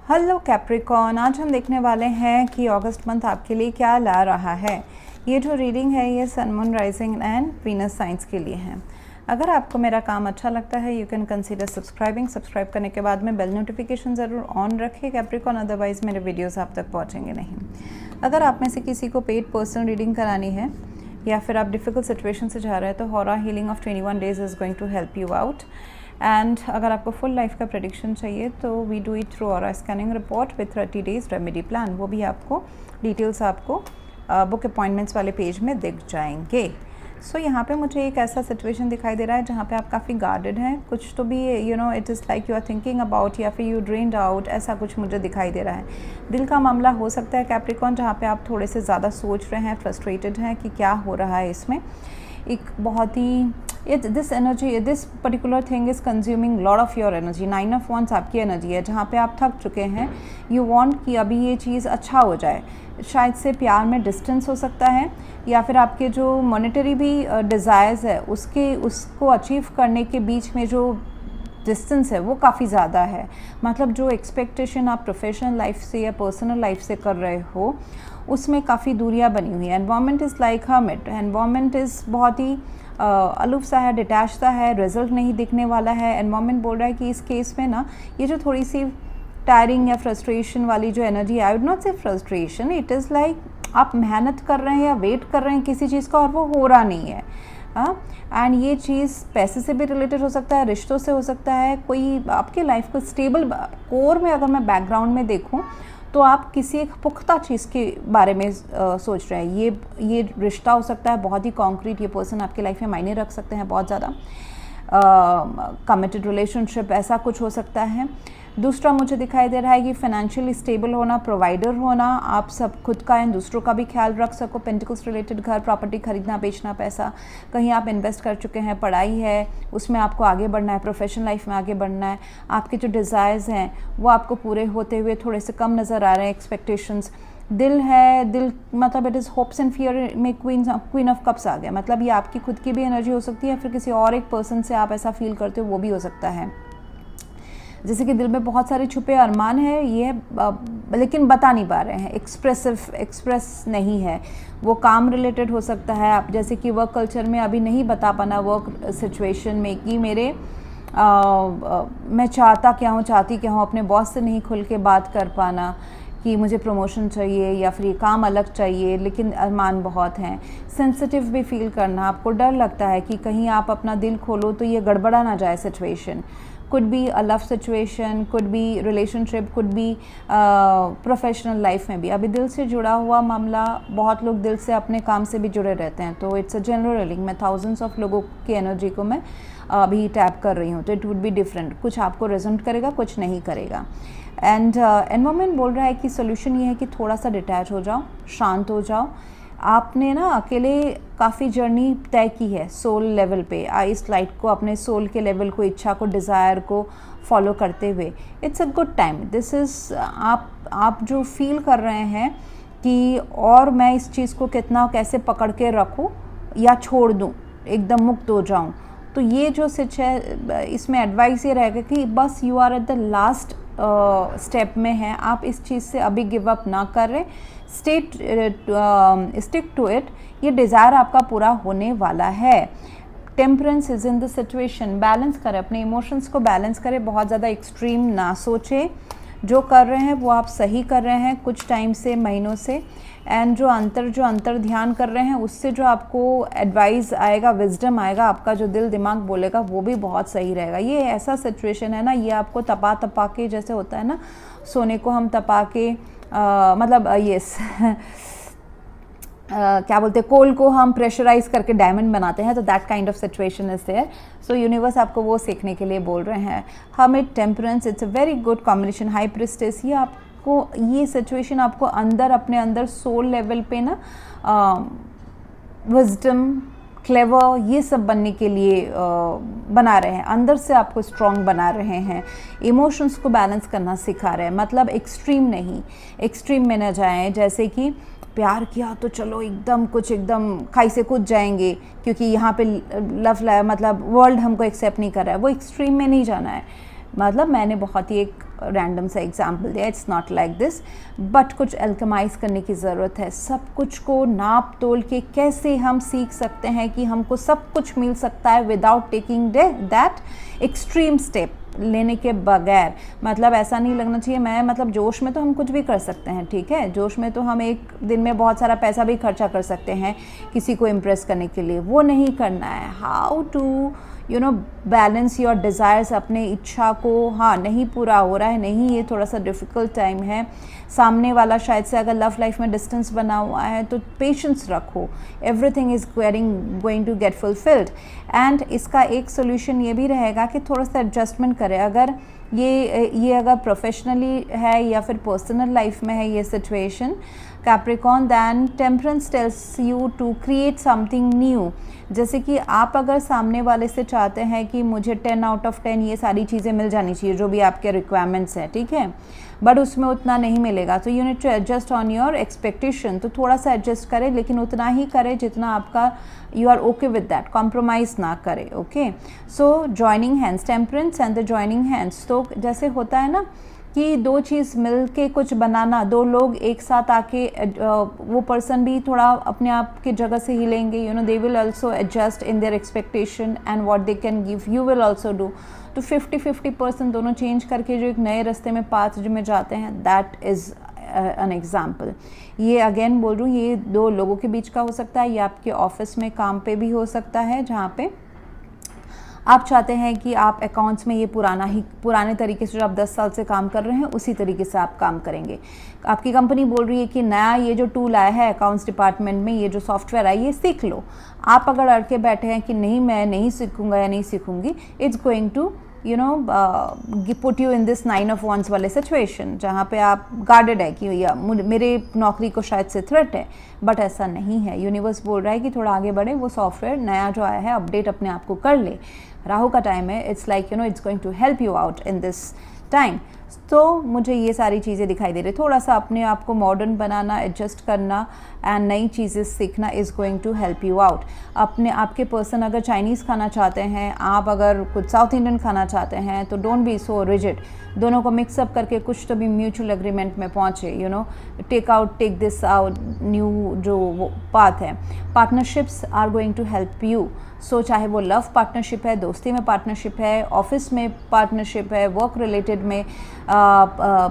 Hello Capricorn, आज हम देखने वाले हैं कि अगस्त मंथ आपके लिए क्या ला रहा है। ये जो रीडिंग है ये sun, moon, rising and Venus signs के लिए है। अगर आपको मेरा काम अच्छा लगता है you can consider subscribing. Subscribe करने के बाद में बेल नोटिफिकेशन ज़रूर ऑन रखें कैप्रिकॉर्न, अदरवाइज़ मेरे वीडियोस आप तक पहुंचेंगे नहीं। अगर आप में से किसी को पेड पर्सनल रीडिंग करानी है या फिर आप डिफ़िकल्ट सिचुएशन से जा रहे हैं तो aura healing of 21 days is going to help you out. And अगर आपको फुल लाइफ का प्रेडिक्शन चाहिए तो we do it through aura scanning report with 30 days remedy plan. वो भी आपको डिटेल्स आपको बुक अपॉइंटमेंट्स वाले पेज में दिख जाएंगे। सो यहाँ पे मुझे एक ऐसा सिचुएशन दिखाई दे रहा है जहाँ पे आप काफ़ी गार्डेड हैं। कुछ तो भी it is like you are thinking about या फिर यू ड्रेन्ड आउट, ऐसा कुछ मुझे दिखाई दे रहा है। दिल का मामला हो सकता है कैप्रिकॉर्न, जहाँ पे आप थोड़े से ज़्यादा सोच रहे हैं, फ्रस्ट्रेटेड हैं कि क्या हो रहा है इसमें। एक बहुत ही this particular thing is consuming lot of your energy. 9 of wands आपकी एनर्जी है जहाँ पे आप थक चुके हैं। यू वांट कि अभी ये चीज़ अच्छा हो जाए। शायद से प्यार में डिस्टेंस हो सकता है या फिर आपके जो मॉनेटरी भी डिज़ायर्स है उसको अचीव करने के बीच में जो डिस्टेंस है वो काफ़ी ज़्यादा है। मतलब जो एक्सपेक्टेशन आप प्रोफेशनल लाइफ से या पर्सनल लाइफ से कर रहे हो उसमें काफ़ी दूरियां बनी हुई है। Environment is like hermit. Environment is बहुत ही अलूफ सा है, डिटैच सा है, रिजल्ट नहीं दिखने वाला है। एनवायरनमेंट बोल रहा है कि इस केस में ना ये जो थोड़ी सी टायरिंग या फ्रस्ट्रेशन वाली जो एनर्जी, आई वुड नॉट से फ्रस्ट्रेशन, इट इज़ लाइक आप मेहनत कर रहे हैं या वेट कर रहे हैं किसी चीज़ का और वो हो रहा नहीं है। एंड ये चीज़ पैसे से भी रिलेटेड हो सकता है, रिश्तों से हो सकता है, कोई आपके लाइफ को स्टेबल कोर में अगर मैं बैकग्राउंड में देखूं तो आप किसी एक पुख्ता चीज़ के बारे में सोच रहे हैं। ये रिश्ता हो सकता है बहुत ही कॉन्क्रीट, ये पर्सन आपकी लाइफ में मायने रख सकते हैं बहुत ज़्यादा। कमिटेड रिलेशनशिप ऐसा कुछ हो सकता है। दूसरा मुझे दिखाई दे रहा है कि फाइनेंशियली स्टेबल होना, प्रोवाइडर होना, आप सब खुद का एंड दूसरों का भी ख्याल रख सको। पेंटिकल्स रिलेटेड, घर, प्रॉपर्टी खरीदना, बेचना, पैसा, कहीं आप इन्वेस्ट कर चुके हैं, पढ़ाई है उसमें आपको आगे बढ़ना है, प्रोफेशनल लाइफ में आगे बढ़ना है। आपके जो डिज़ायर्स हैं वो आपको पूरे होते हुए थोड़े से कम नज़र आ रहे हैं। एक्सपेक्टेशंस, दिल है, दिल मतलब it is hopes and fear में क्वीन ऑफ कप्स आ गया। मतलब ये आपकी खुद की भी एनर्जी हो सकती है, फिर किसी और एक पर्सन से आप ऐसा फील करते हो वो भी हो सकता है। जैसे कि दिल में बहुत सारे छुपे अरमान है ये लेकिन बता नहीं पा रहे हैं, एक्सप्रेस नहीं है। वो काम रिलेटेड हो सकता है, आप जैसे कि वर्क कल्चर में अभी नहीं बता पाना वर्क सिचुएशन में कि मैं चाहता क्या हूँ, चाहती क्या हूँ, अपने बॉस से नहीं खुल के बात कर पाना कि मुझे प्रमोशन चाहिए या फिर ये काम अलग चाहिए, लेकिन अरमान बहुत हैं। सेंसिटिव भी फील करना, आपको डर लगता है कि कहीं आप अपना दिल खोलो तो ये गड़बड़ा ना जाए situation. Could be a love situation, could be relationship, could be professional life में भी। अभी दिल से जुड़ा हुआ मामला, बहुत लोग दिल से अपने काम से भी जुड़े रहते हैं, तो इट्स अ जनरल रीडिंग। मैं थाउजेंड्स ऑफ लोगों की एनर्जी को मैं अभी टैप कर रही हूँ, तो इट वुड बी डिफरेंट। कुछ आपको रेजोनेट करेगा, कुछ नहीं करेगा। एंड एनवायरनमेंट बोल रहा है कि सोल्यूशन ये है कि थोड़ा सा डिटैच हो जाओ, शांत हो जाओ। आपने ना अकेले काफ़ी जर्नी तय की है सोल लेवल पे, इस लाइट को, अपने सोल के लेवल को, इच्छा को, डिज़ायर को फॉलो करते हुए। It's a good time. This is आप जो फील कर रहे हैं कि और मैं इस चीज़ को कितना कैसे पकड़ के रखूं या छोड़ दूं, एकदम मुक्त हो जाऊं, तो ये जो सच है इसमें एडवाइस ये रहेगा कि बस you are at the last step में है। आप इस चीज़ से अभी गिव अप ना करें, स्टिक टू इट। ये डिज़ायर आपका पूरा होने वाला है। Temperance is in the situation. Balance करें, अपने इमोशंस को बैलेंस करें, बहुत ज़्यादा एक्सट्रीम ना सोचें। जो कर रहे हैं वो आप सही कर रहे हैं कुछ टाइम से, महीनों से। एंड जो अंतर ध्यान कर रहे हैं उससे जो आपको एडवाइस आएगा, विजडम आएगा, आपका जो दिल दिमाग बोलेगा वो भी बहुत सही रहेगा। ये ऐसा सिचुएशन है ना, ये आपको तपा के, जैसे होता है ना सोने को हम तपा के क्या बोलते हैं, कोल को हम प्रेशराइज करके डायमंड बनाते हैं, तो that kind of situation is there. So universe आपको वो सीखने के लिए बोल रहे हैं। Hermit, temperance, it's a very good combination. High priestess, ये सिचुएशन आपको अंदर, अपने अंदर सोल लेवल पे ना विजडम, क्लेवर, ये सब बनने के लिए बना रहे हैं। अंदर से आपको स्ट्रॉन्ग बना रहे हैं। इमोशंस को बैलेंस करना सिखा रहे हैं। मतलब एक्सट्रीम नहीं, एक्सट्रीम में न जाएं, जैसे कि प्यार किया तो चलो एकदम खाई से कूद जाएंगे क्योंकि यहाँ पे मतलब वर्ल्ड हमको एक्सेप्ट नहीं कर रहा है, वो एक्सट्रीम में नहीं जाना है। मतलब मैंने बहुत ही एक रैंडम सा एग्जाम्पल दिया, it's not like this, but कुछ एल्केमाइज करने की ज़रूरत है। सब कुछ को नाप तोल के कैसे हम सीख सकते हैं कि हमको सब कुछ मिल सकता है without taking that extreme step, लेने के बगैर। मतलब ऐसा नहीं लगना चाहिए मैं, मतलब जोश में तो हम कुछ भी कर सकते हैं, ठीक है, जोश में तो हम एक दिन में बहुत सारा पैसा भी खर्चा कर सकते हैं किसी को इम्प्रेस करने के लिए, वो नहीं करना है। How to balance your desires, अपने इच्छा को, हाँ नहीं पूरा हो रहा है, नहीं ये थोड़ा सा डिफ़िकल्ट टाइम है, सामने वाला शायद से अगर लव लाइफ में डिस्टेंस बना हुआ है तो पेशेंस रखो, everything is going to get fulfilled. And इसका एक सोल्यूशन ये भी रहेगा कि थोड़ा सा एडजस्टमेंट करें। अगर ये अगर प्रोफेशनली है या फिर पर्सनल लाइफ में है ये situation Capricorn, than temperance tells you to create something new. जैसे कि आप अगर सामने वाले से चाहते हैं कि मुझे 10 आउट ऑफ 10 ये सारी चीज़ें मिल जानी चाहिए जो भी आपके रिक्वायरमेंट्स हैं, ठीक है, बट उसमें उतना नहीं मिलेगा, तो you need to adjust on your expectation. तो थोड़ा सा एडजस्ट करें, लेकिन उतना ही करें जितना आपका you are okay with that, compromise ना करें। Okay, so joining hands, temperance and the joining hands. तो जैसे होता है ना कि दो चीज़ मिल के कुछ बनाना, दो लोग एक साथ आके वो पर्सन भी थोड़ा अपने आप की जगह से हिलेंगे, they will also adjust in their expectation and what they can give, you will also do. तो 50-50% दोनों चेंज करके जो एक नए रास्ते में पाथ में जाते हैं, दैट इज़ एन एग्जाम्पल। ये अगेन बोल रही हूँ, ये दो लोगों के बीच का हो सकता है, ये आपके ऑफिस में काम पे भी हो सकता है, जहाँ पे आप चाहते हैं कि आप अकाउंट्स में ये पुराने तरीके से जो आप 10 साल से काम कर रहे हैं उसी तरीके से आप काम करेंगे। आपकी कंपनी बोल रही है कि नया ये जो टूल आया है अकाउंट्स डिपार्टमेंट में, ये जो सॉफ्टवेयर आया, ये सीख लो। आप अगर अड़के बैठे हैं कि नहीं मैं नहीं सीखूंगा या नहीं सीखूंगी, it's going to put you in this 9 of wands वाले सिचुएशन, जहाँ पे आप गार्डेड है कि या मेरे नौकरी को शायद से थ्रेट है, बट ऐसा नहीं है। यूनिवर्स बोल रहा है कि थोड़ा आगे बढ़े, वो सॉफ्टवेयर नया जो आया है अपडेट अपने आप को कर ले। राहु का टाइम है, it's like it's going to help you out in this time. तो मुझे ये सारी चीज़ें दिखाई दे रही, थोड़ा सा अपने आप को मॉडर्न बनाना, एडजस्ट करना एंड नई चीज़ें सीखना is going to help you out. आपके पर्सन अगर चाइनीज़ खाना चाहते हैं, आप अगर कुछ साउथ इंडियन खाना चाहते हैं, तो डोंट बी सो रिजिड, दोनों को मिक्सअप करके कुछ तो भी म्यूचुअल एग्रीमेंट में पहुँचे, टेक दिस आउट न्यू जो वो पाथ है। Partnerships are going to help you, so चाहे वो लव पार्टनरशिप है, दोस्ती में पार्टनरशिप है, ऑफिस में पार्टनरशिप है, वर्क रिलेटेड में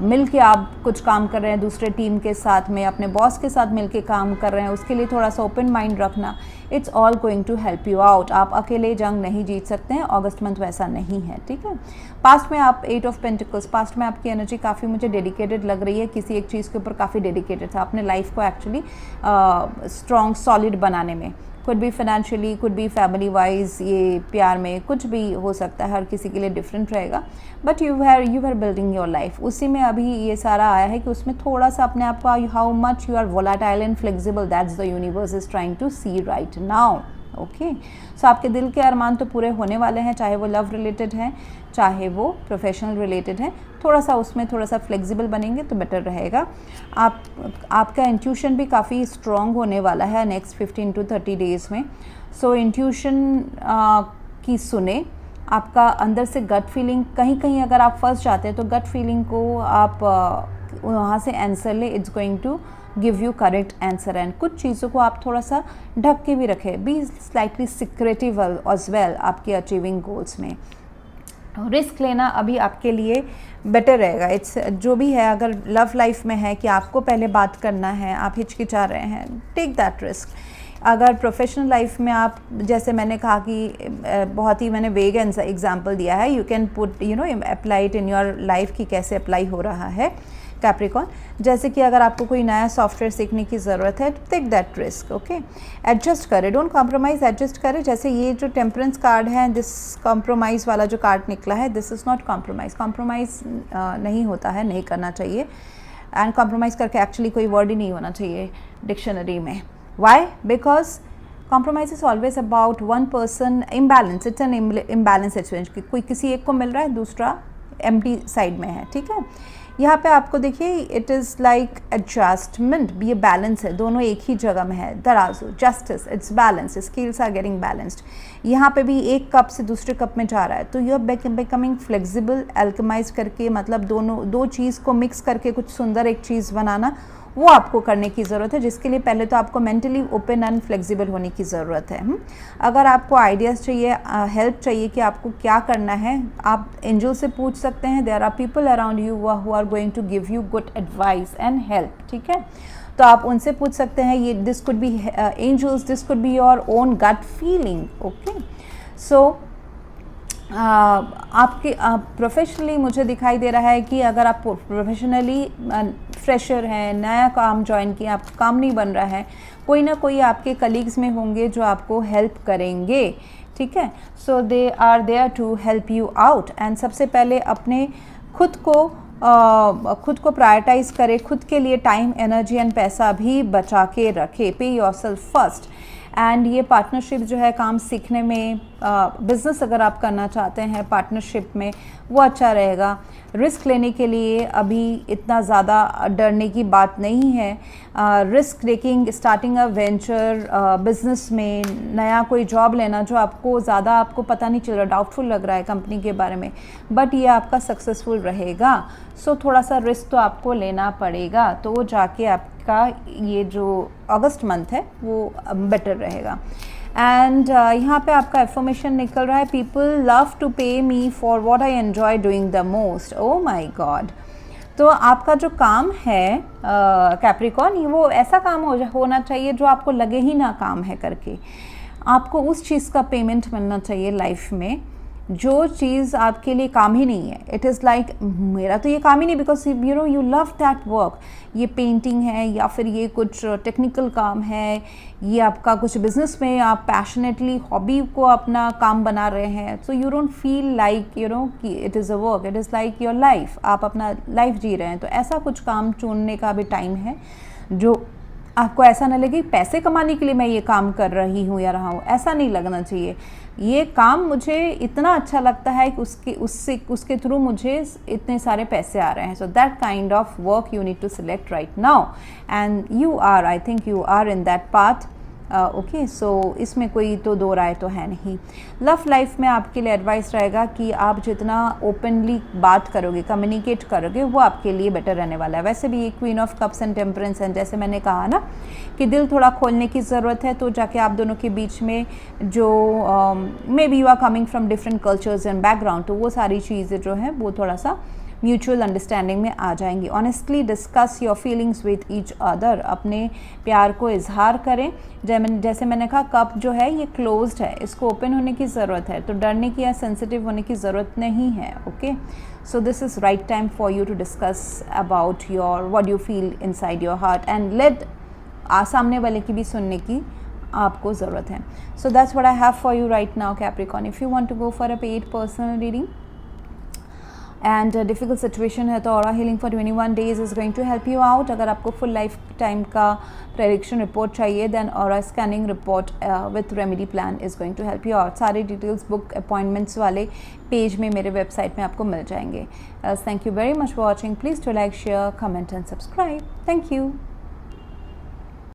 मिल के आप कुछ काम कर रहे हैं दूसरे टीम के साथ में, अपने बॉस के साथ मिल के काम कर रहे हैं, उसके लिए थोड़ा सा ओपन माइंड रखना, it's all going to help you out. आप अकेले जंग नहीं जीत सकते हैं, अगस्त मंथ वैसा नहीं है, ठीक है। पास्ट में आप 8 ऑफ पेंटिकल्स, पास्ट में आपकी एनर्जी काफ़ी मुझे डेडिकेटेड लग रही है, किसी एक चीज़ के ऊपर काफ़ी डेडिकेटेड था, अपने लाइफ को एक्चुअली स्ट्रॉन्ग सॉलिड बनाने में, could be financially, could be family wise, ये प्यार में कुछ भी हो सकता है, हर किसी के लिए डिफरेंट रहेगा, but you are building your life. उसी में अभी ये सारा आया है कि उसमें थोड़ा सा अपने आप को, how much you are volatile and flexible, that's the universe is trying to see right now. Okay, so आपके दिल के अरमान तो पूरे होने वाले हैं, चाहे वो लव रिलेटेड है, चाहे वो प्रोफेशनल रिलेटेड है। थोड़ा सा उसमें थोड़ा सा फ्लेक्सिबल बनेंगे तो बेटर रहेगा। आपका इंट्यूशन भी काफ़ी स्ट्रॉन्ग होने वाला है नेक्स्ट 15 to 30 डेज़ में। सो इंट्यूशन की सुने, आपका अंदर से गट फीलिंग, कहीं कहीं अगर आप फंस जाते हैं तो गट फीलिंग को आप वहाँ से आंसर ले, it's going to give you correct answer. And कुछ चीज़ों को आप थोड़ा सा ढक के भी रखें, be slightly secretive as well आपके अचीविंग गोल्स में। रिस्क लेना अभी आपके लिए बेटर रहेगा। इट्स जो भी है, अगर लव लाइफ में है कि आपको पहले बात करना है, आप हिचकिचा रहे हैं, टेक दैट रिस्क। अगर प्रोफेशनल लाइफ में आप, जैसे मैंने कहा कि बहुत ही मैंने वेग एग्जांपल दिया है, you can put apply it in your life कि कैसे अप्लाई हो रहा है कैप्रिकॉर्न। जैसे कि अगर आपको कोई नया सॉफ्टवेयर सीखने की ज़रूरत है, take that risk. Okay, adjust करें, डोंट कॉम्प्रोमाइज़, एडजस्ट करें। जैसे ये जो टेम्परेंस कार्ड है, दिस कॉम्प्रोमाइज़ वाला जो कार्ड निकला है, this is not compromise. Compromise नहीं होता है, नहीं करना चाहिए। एंड कॉम्प्रोमाइज़ करके एक्चुअली कोई वर्ड ही नहीं होना चाहिए डिक्शनरी में। Why? Because compromise is always about one person imbalance, it's an imbalance situation, कोई किसी एक को मिल रहा है, दूसरा एम्प्टी साइड में है, ठीक है। यहाँ पे आपको देखिए इट इज़ लाइक एडजस्टमेंट, ये बैलेंस है, दोनों एक ही जगह में है। तराजू, justice, it's balance, scales are getting balanced. यहाँ पे भी एक कप से दूसरे कप में जा रहा है, तो यू आर बिकमिंग फ्लेक्सिबल, एल्केमाइज करके, मतलब दो चीज़ को मिक्स करके कुछ सुंदर एक चीज़ बनाना, वो आपको करने की ज़रूरत है, जिसके लिए पहले तो आपको मेंटली ओपन एंड फ्लेक्सिबल होने की ज़रूरत है। अगर आपको आइडियाज़ चाहिए, हेल्प चाहिए कि आपको क्या करना है, आप एंजल से पूछ सकते हैं। There are people around you who are going to give you good advice and help, ठीक है। तो आप उनसे पूछ सकते हैं, ये this could be angels, this could be your own gut feeling, okay. So आपके प्रोफेशनली मुझे दिखाई दे रहा है कि अगर आप प्रोफेशनली फ्रेशर हैं, नया काम ज्वाइन किया, आपका काम नहीं बन रहा है, कोई ना कोई आपके कलीग्स में होंगे जो आपको हेल्प करेंगे, ठीक है। So they are there to help you out. And सबसे पहले अपने खुद को प्रायोरिटाइज करें, खुद के लिए टाइम, एनर्जी एंड पैसा भी बचा के रखें। पे योरसेल्फ फर्स्ट। एंड ये पार्टनरशिप जो है, काम सीखने में, बिज़नेस अगर आप करना चाहते हैं पार्टनरशिप में, वो अच्छा रहेगा। रिस्क लेने के लिए अभी इतना ज़्यादा डरने की बात नहीं है। Risk taking, starting a venture, business में नया कोई जॉब लेना जो आपको पता नहीं चल रहा, डाउटफुल लग रहा है कंपनी के बारे में, बट ये आपका सक्सेसफुल रहेगा। सो थोड़ा सा रिस्क तो आपको लेना पड़ेगा, तो वो जाके आपका ये जो अगस्त मंथ है वो बेटर रहेगा। एंड यहाँ पे आपका एफर्मेशन निकल रहा है, people love to pay me for what I enjoy doing the most. Oh my god. तो आपका जो काम है कैप्रिकॉर्न, वो ऐसा काम होना चाहिए जो आपको लगे ही ना काम है करके। आपको उस चीज़ का पेमेंट मिलना चाहिए लाइफ में जो चीज़ आपके लिए काम ही नहीं है। इट इज़ लाइक मेरा तो ये काम ही नहीं, because you love that work. ये पेंटिंग है या फिर ये कुछ टेक्निकल काम है, ये आपका कुछ बिजनेस में आप पैशनेटली हॉबी को अपना काम बना रहे हैं। So you don't feel like कि it is a work, it is like your life, आप अपना लाइफ जी रहे हैं। तो ऐसा कुछ काम चुनने का भी टाइम है जो आपको ऐसा ना लगे पैसे कमाने के लिए मैं ये काम कर रही हूँ या रहा हूँ, ऐसा नहीं लगना चाहिए। ये काम मुझे इतना अच्छा लगता है कि उसके थ्रू मुझे इतने सारे पैसे आ रहे हैं। So that kind of work you need to select right now, and you are, I think you are in that path. Okay, so इसमें कोई तो दो राय तो है नहीं। लव लाइफ में आपके लिए एडवाइस रहेगा कि आप जितना ओपनली बात करोगे, कम्युनिकेट करोगे, वो आपके लिए बेटर रहने वाला है। वैसे भी ये queen of cups and temperance and जैसे मैंने कहा ना कि दिल थोड़ा खोलने की ज़रूरत है, तो जाके आप दोनों के बीच में जो maybe you are coming from different cultures and background, तो वो सारी चीज़ें जो हैं वो थोड़ा सा म्यूचुअल अंडरस्टैंडिंग में आ जाएंगी। Honestly discuss your feelings with each other, अपने प्यार को इजहार करें। जैसे मैंने कहा कप जो है ये क्लोज्ड है, इसको ओपन होने की ज़रूरत है, तो डरने की या सेंसिटिव होने की ज़रूरत नहीं है। Okay, so this is right time for you to discuss about your what you feel inside your heart and let सामने वाले की भी सुनने की आपको ज़रूरत है। So that's what I have for you right now Capricorn. If you want to go for a paid personal reading and difficult situation है तो aura healing for 21 days is going to help you out. अगर आपको full life time का prediction report चाहिए then aura scanning report with remedy plan is going to help you out. सारे details book appointments वाले page में मेरे website में आपको मिल जाएंगे। Thank you very much for watching. Please to like, share, comment and subscribe. Thank you.